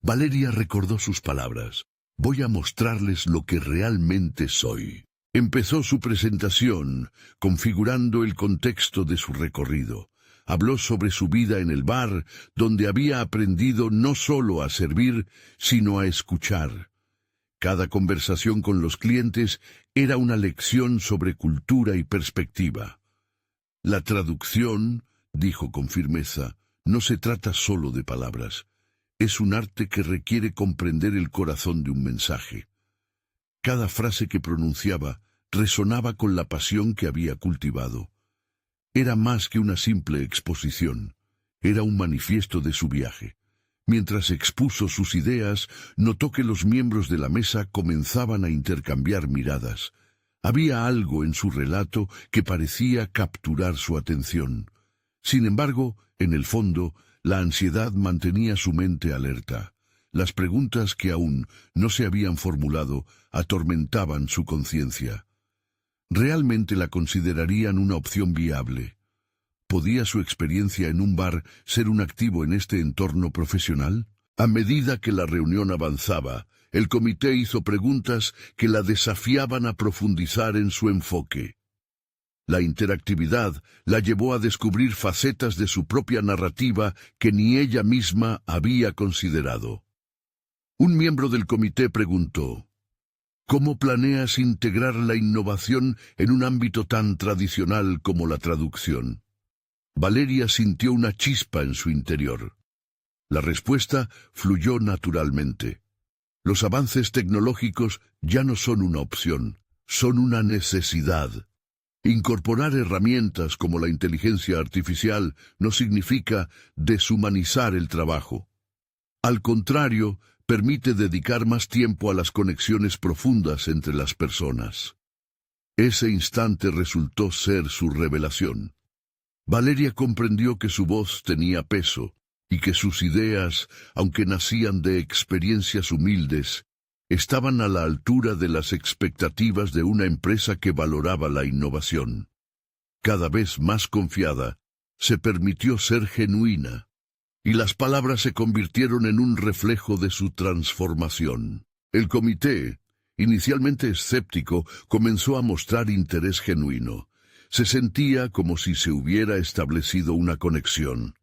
Valeria recordó sus palabras: «Voy a mostrarles lo que realmente soy». Empezó su presentación, configurando el contexto de su recorrido. Habló sobre su vida en el bar, donde había aprendido no solo a servir, sino a escuchar. Cada conversación con los clientes era una lección sobre cultura y perspectiva. La traducción, dijo con firmeza, no se trata solo de palabras. Es un arte que requiere comprender el corazón de un mensaje. Cada frase que pronunciaba resonaba con la pasión que había cultivado. Era más que una simple exposición, era un manifiesto de su viaje. Mientras expuso sus ideas, notó que los miembros de la mesa comenzaban a intercambiar miradas. Había algo en su relato que parecía capturar su atención. Sin embargo, en el fondo, la ansiedad mantenía su mente alerta. Las preguntas que aún no se habían formulado atormentaban su conciencia. ¿Realmente la considerarían una opción viable? ¿Podía su experiencia en un bar ser un activo en este entorno profesional? A medida que la reunión avanzaba, el comité hizo preguntas que la desafiaban a profundizar en su enfoque. La interactividad la llevó a descubrir facetas de su propia narrativa que ni ella misma había considerado. Un miembro del comité preguntó: ¿cómo planeas integrar la innovación en un ámbito tan tradicional como la traducción? Valeria sintió una chispa en su interior. La respuesta fluyó naturalmente. Los avances tecnológicos ya no son una opción, son una necesidad. Incorporar herramientas como la inteligencia artificial no significa deshumanizar el trabajo. Al contrario, permite dedicar más tiempo a las conexiones profundas entre las personas. Ese instante resultó ser su revelación. Valeria comprendió que su voz tenía peso y que sus ideas, aunque nacían de experiencias humildes, estaban a la altura de las expectativas de una empresa que valoraba la innovación. Cada vez más confiada, se permitió ser genuina, y las palabras se convirtieron en un reflejo de su transformación. El comité, inicialmente escéptico, comenzó a mostrar interés genuino. Se sentía como si se hubiera establecido una conexión.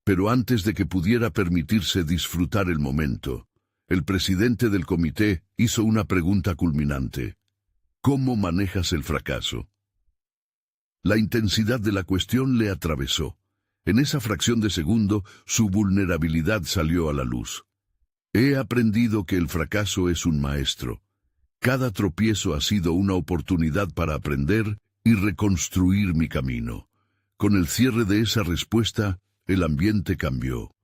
Pero antes de que pudiera permitirse disfrutar el momento, el presidente del comité hizo una pregunta culminante. ¿Cómo manejas el fracaso? La intensidad de la cuestión le atravesó. En esa fracción de segundo, su vulnerabilidad salió a la luz. He aprendido que el fracaso es un maestro. Cada tropiezo ha sido una oportunidad para aprender y reconstruir mi camino. Con el cierre de esa respuesta, el ambiente cambió.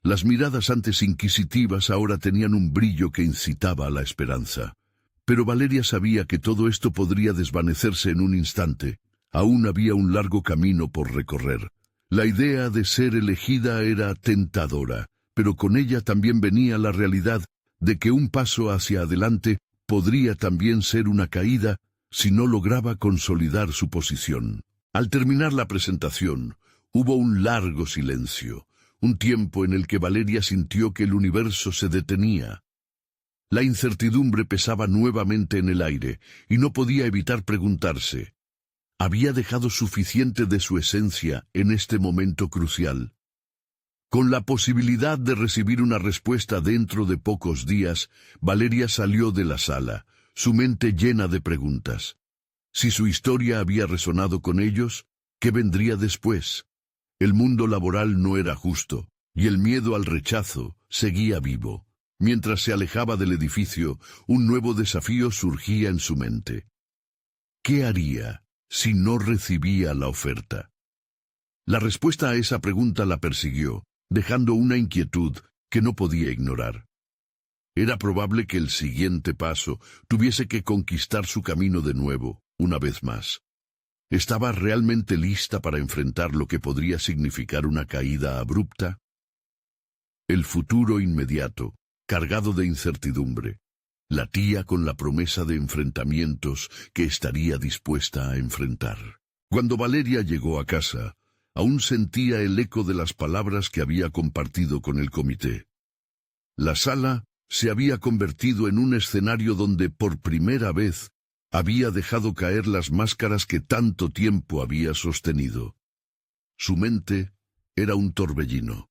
Las miradas antes inquisitivas ahora tenían un brillo que incitaba a la esperanza. Pero Valeria sabía que todo esto podría desvanecerse en un instante. Aún había un largo camino por recorrer. La idea de ser elegida era tentadora, pero con ella también venía la realidad de que un paso hacia adelante podría también ser una caída si no lograba consolidar su posición. Al terminar la presentación, hubo un largo silencio. Un tiempo en el que Valeria sintió que el universo se detenía. La incertidumbre pesaba nuevamente en el aire, y no podía evitar preguntarse, ¿había dejado suficiente de su esencia en este momento crucial? Con la posibilidad de recibir una respuesta dentro de pocos días, Valeria salió de la sala, su mente llena de preguntas. Si su historia había resonado con ellos, ¿qué vendría después? El mundo laboral no era justo, y el miedo al rechazo seguía vivo. Mientras se alejaba del edificio, un nuevo desafío surgía en su mente. ¿Qué haría si no recibía la oferta? La respuesta a esa pregunta la persiguió, dejando una inquietud que no podía ignorar. Era probable que el siguiente paso tuviese que conquistar su camino de nuevo, una vez más. ¿Estaba realmente lista para enfrentar lo que podría significar una caída abrupta? El futuro inmediato, cargado de incertidumbre, latía con la promesa de enfrentamientos que estaría dispuesta a enfrentar. Cuando Valeria llegó a casa, aún sentía el eco de las palabras que había compartido con el comité. La sala se había convertido en un escenario donde por primera vez había dejado caer las máscaras que tanto tiempo había sostenido. Su mente era un torbellino.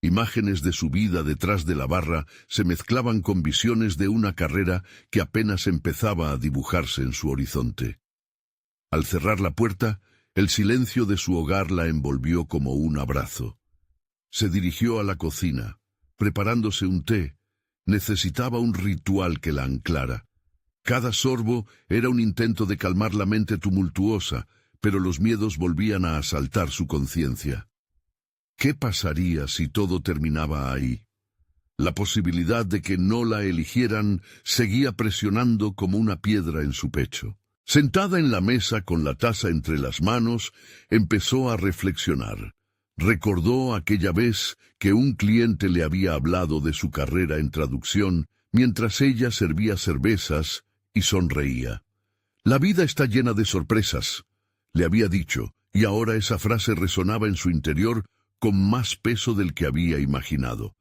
Imágenes de su vida detrás de la barra se mezclaban con visiones de una carrera que apenas empezaba a dibujarse en su horizonte. Al cerrar la puerta, el silencio de su hogar la envolvió como un abrazo. Se dirigió a la cocina, preparándose un té. Necesitaba un ritual que la anclara. Cada sorbo era un intento de calmar la mente tumultuosa, pero los miedos volvían a asaltar su conciencia. ¿Qué pasaría si todo terminaba ahí? La posibilidad de que no la eligieran seguía presionando como una piedra en su pecho. Sentada en la mesa con la taza entre las manos, empezó a reflexionar. Recordó aquella vez que un cliente le había hablado de su carrera en traducción mientras ella servía cervezas y sonreía. La vida está llena de sorpresas, le había dicho, y ahora esa frase resonaba en su interior con más peso del que había imaginado.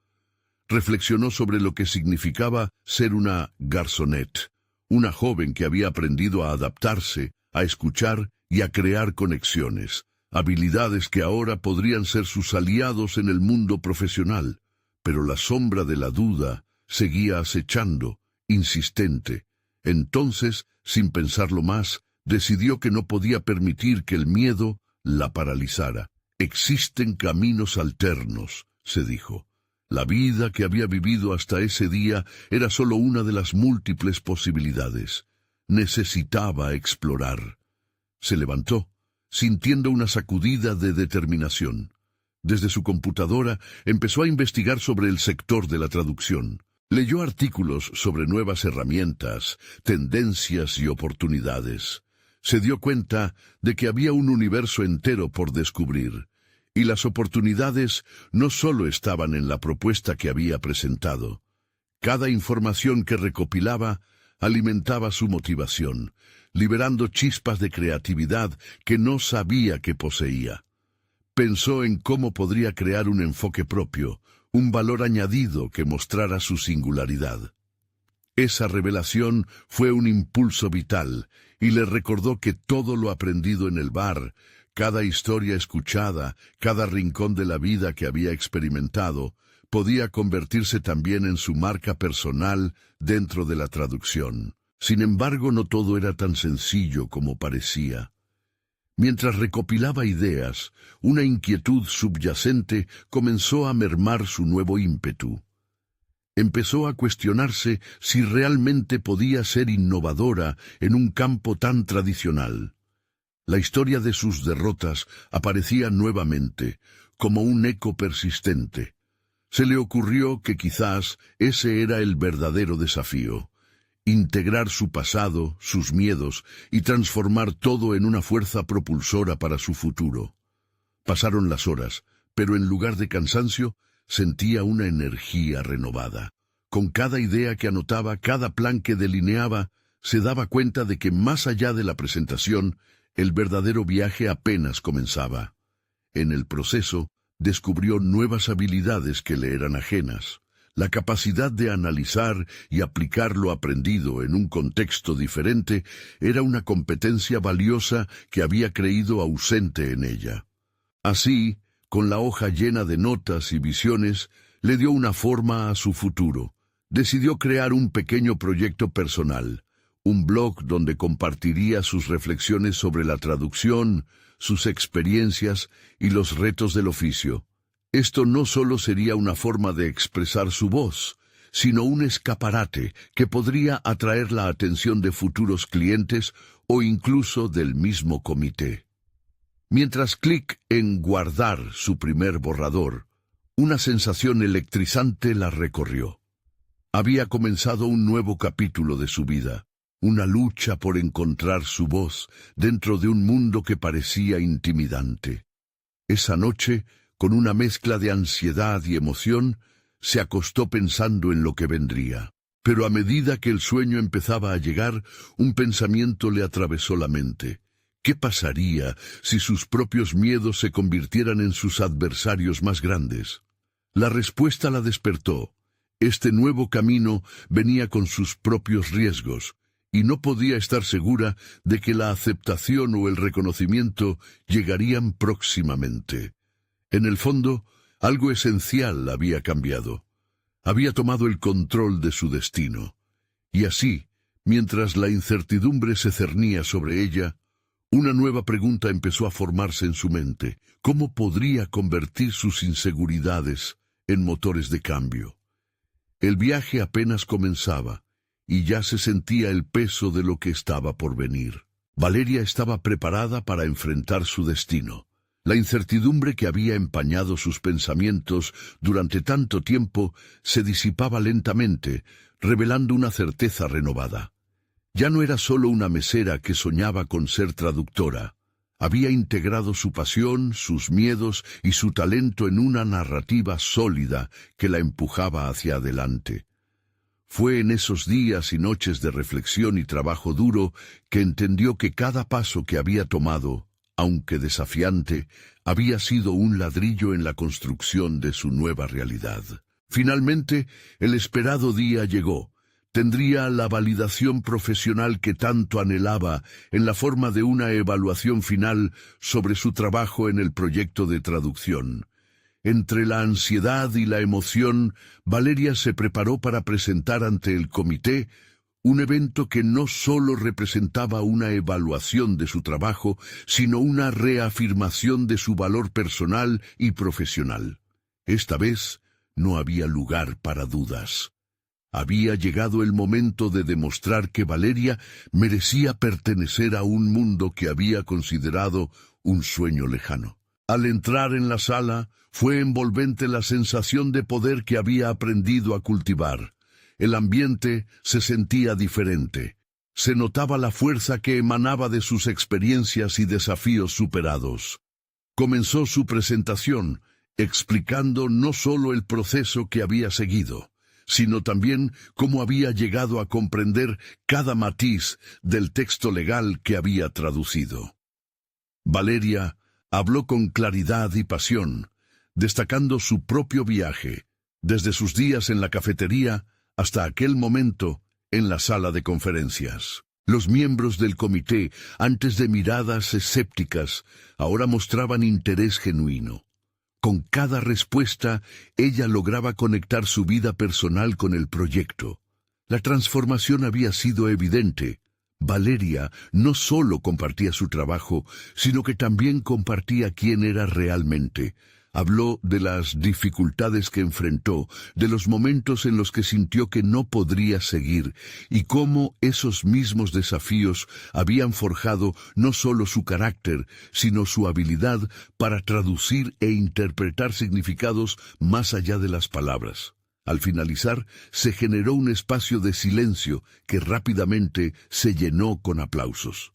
Reflexionó sobre lo que significaba ser una garçonnette, una joven que había aprendido a adaptarse, a escuchar y a crear conexiones, habilidades que ahora podrían ser sus aliados en el mundo profesional, pero la sombra de la duda seguía acechando, insistente. Entonces, sin pensarlo más, decidió que no podía permitir que el miedo la paralizara. Existen caminos alternos, se dijo. La vida que había vivido hasta ese día era solo una de las múltiples posibilidades. Necesitaba explorar. Se levantó, sintiendo una sacudida de determinación. Desde su computadora empezó a investigar sobre el sector de la traducción. Leyó artículos sobre nuevas herramientas, tendencias y oportunidades. Se dio cuenta de que había un universo entero por descubrir, y las oportunidades no solo estaban en la propuesta que había presentado. Cada información que recopilaba alimentaba su motivación, liberando chispas de creatividad que no sabía que poseía. Pensó en cómo podría crear un enfoque propio, un valor añadido que mostrara su singularidad. Esa revelación fue un impulso vital y le recordó que todo lo aprendido en el bar, cada historia escuchada, cada rincón de la vida que había experimentado, podía convertirse también en su marca personal dentro de la traducción. Sin embargo, no todo era tan sencillo como parecía. Mientras recopilaba ideas, una inquietud subyacente comenzó a mermar su nuevo ímpetu. Empezó a cuestionarse si realmente podía ser innovadora en un campo tan tradicional. La historia de sus derrotas aparecía nuevamente, como un eco persistente. Se le ocurrió que quizás ese era el verdadero desafío: integrar su pasado, sus miedos, y transformar todo en una fuerza propulsora para su futuro. Pasaron las horas, pero en lugar de cansancio, sentía una energía renovada. Con cada idea que anotaba, cada plan que delineaba, se daba cuenta de que más allá de la presentación, el verdadero viaje apenas comenzaba. En el proceso, descubrió nuevas habilidades que le eran ajenas. La capacidad de analizar y aplicar lo aprendido en un contexto diferente era una competencia valiosa que había creído ausente en ella. Así, con la hoja llena de notas y visiones, le dio una forma a su futuro. Decidió crear un pequeño proyecto personal, un blog donde compartiría sus reflexiones sobre la traducción, sus experiencias y los retos del oficio. Esto no solo sería una forma de expresar su voz, sino un escaparate que podría atraer la atención de futuros clientes o incluso del mismo comité. Mientras clic en guardar su primer borrador, una sensación electrizante la recorrió. Había comenzado un nuevo capítulo de su vida, una lucha por encontrar su voz dentro de un mundo que parecía intimidante. Esa noche, con una mezcla de ansiedad y emoción, se acostó pensando en lo que vendría. Pero a medida que el sueño empezaba a llegar, un pensamiento le atravesó la mente. ¿Qué pasaría si sus propios miedos se convirtieran en sus adversarios más grandes? La respuesta la despertó. Este nuevo camino venía con sus propios riesgos, y no podía estar segura de que la aceptación o el reconocimiento llegarían próximamente. En el fondo, algo esencial había cambiado. Había tomado el control de su destino. Y así, mientras la incertidumbre se cernía sobre ella, una nueva pregunta empezó a formarse en su mente. ¿Cómo podría convertir sus inseguridades en motores de cambio? El viaje apenas comenzaba, y ya se sentía el peso de lo que estaba por venir. Valeria estaba preparada para enfrentar su destino. La incertidumbre que había empañado sus pensamientos durante tanto tiempo se disipaba lentamente, revelando una certeza renovada. Ya no era solo una mesera que soñaba con ser traductora. Había integrado su pasión, sus miedos y su talento en una narrativa sólida que la empujaba hacia adelante. Fue en esos días y noches de reflexión y trabajo duro que entendió que cada paso que había tomado, aunque desafiante, había sido un ladrillo en la construcción de su nueva realidad. Finalmente, el esperado día llegó. Tendría la validación profesional que tanto anhelaba en la forma de una evaluación final sobre su trabajo en el proyecto de traducción. Entre la ansiedad y la emoción, Valeria se preparó para presentar ante el comité un evento que no solo representaba una evaluación de su trabajo, sino una reafirmación de su valor personal y profesional. Esta vez, no había lugar para dudas. Había llegado el momento de demostrar que Valeria merecía pertenecer a un mundo que había considerado un sueño lejano. Al entrar en la sala, fue envolvente la sensación de poder que había aprendido a cultivar. El ambiente se sentía diferente. Se notaba la fuerza que emanaba de sus experiencias y desafíos superados. Comenzó su presentación, explicando no solo el proceso que había seguido, sino también cómo había llegado a comprender cada matiz del texto legal que había traducido. Valeria habló con claridad y pasión, destacando su propio viaje, desde sus días en la cafetería hasta aquel momento en la sala de conferencias. Los miembros del comité, antes de miradas escépticas, ahora mostraban interés genuino. Con cada respuesta, ella lograba conectar su vida personal con el proyecto. La transformación había sido evidente. Valeria no solo compartía su trabajo, sino que también compartía quién era realmente. Habló de las dificultades que enfrentó, de los momentos en los que sintió que no podría seguir, y cómo esos mismos desafíos habían forjado no solo su carácter, sino su habilidad para traducir e interpretar significados más allá de las palabras. Al finalizar, se generó un espacio de silencio que rápidamente se llenó con aplausos.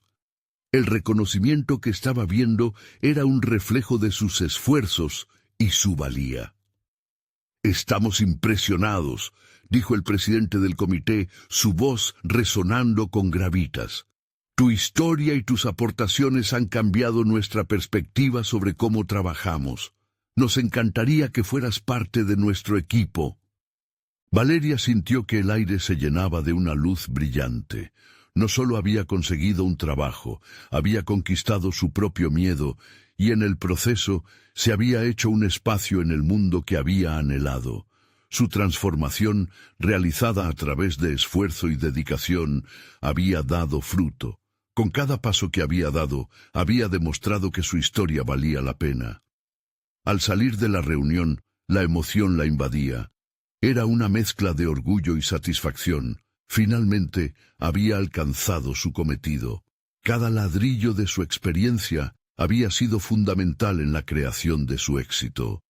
El reconocimiento que estaba viendo era un reflejo de sus esfuerzos y su valía. «Estamos impresionados», dijo el presidente del comité, su voz resonando con gravitas. «Tu historia y tus aportaciones han cambiado nuestra perspectiva sobre cómo trabajamos. Nos encantaría que fueras parte de nuestro equipo». Valeria sintió que el aire se llenaba de una luz brillante. No solo había conseguido un trabajo, había conquistado su propio miedo, y en el proceso se había hecho un espacio en el mundo que había anhelado. Su transformación, realizada a través de esfuerzo y dedicación, había dado fruto. Con cada paso que había dado, había demostrado que su historia valía la pena. Al salir de la reunión, la emoción la invadía. Era una mezcla de orgullo y satisfacción. Finalmente había alcanzado su cometido. Cada ladrillo de su experiencia había sido fundamental en la creación de su éxito.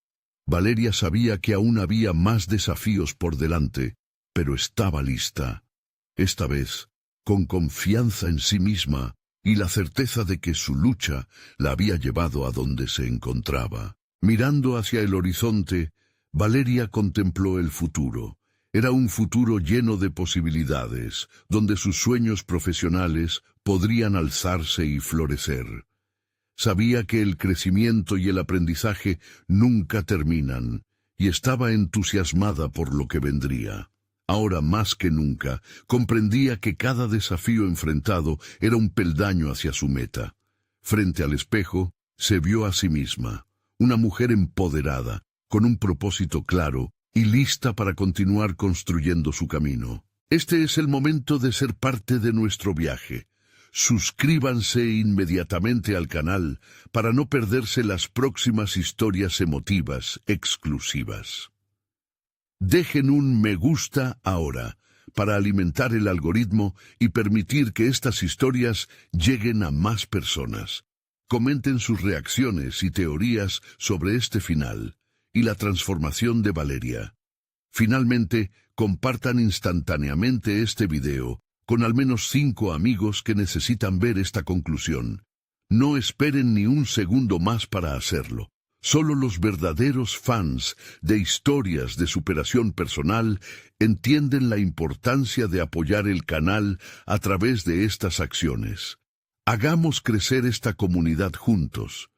Valeria sabía que aún había más desafíos por delante, pero estaba lista. Esta vez, con confianza en sí misma y la certeza de que su lucha la había llevado a donde se encontraba. Mirando hacia el horizonte, Valeria contempló el futuro. Era un futuro lleno de posibilidades, donde sus sueños profesionales podrían alzarse y florecer. Sabía que el crecimiento y el aprendizaje nunca terminan, y estaba entusiasmada por lo que vendría. Ahora más que nunca, comprendía que cada desafío enfrentado era un peldaño hacia su meta. Frente al espejo, se vio a sí misma, una mujer empoderada, con un propósito claro, y lista para continuar construyendo su camino. Este es el momento de ser parte de nuestro viaje. Suscríbanse inmediatamente al canal para no perderse las próximas historias emotivas exclusivas. Dejen un me gusta ahora para alimentar el algoritmo y permitir que estas historias lleguen a más personas. Comenten sus reacciones y teorías sobre este final y la transformación de Valeria. Finalmente, compartan instantáneamente este video con al menos 5 amigos que necesitan ver esta conclusión. No esperen ni un segundo más para hacerlo. Solo los verdaderos fans de historias de superación personal entienden la importancia de apoyar el canal a través de estas acciones. Hagamos crecer esta comunidad juntos.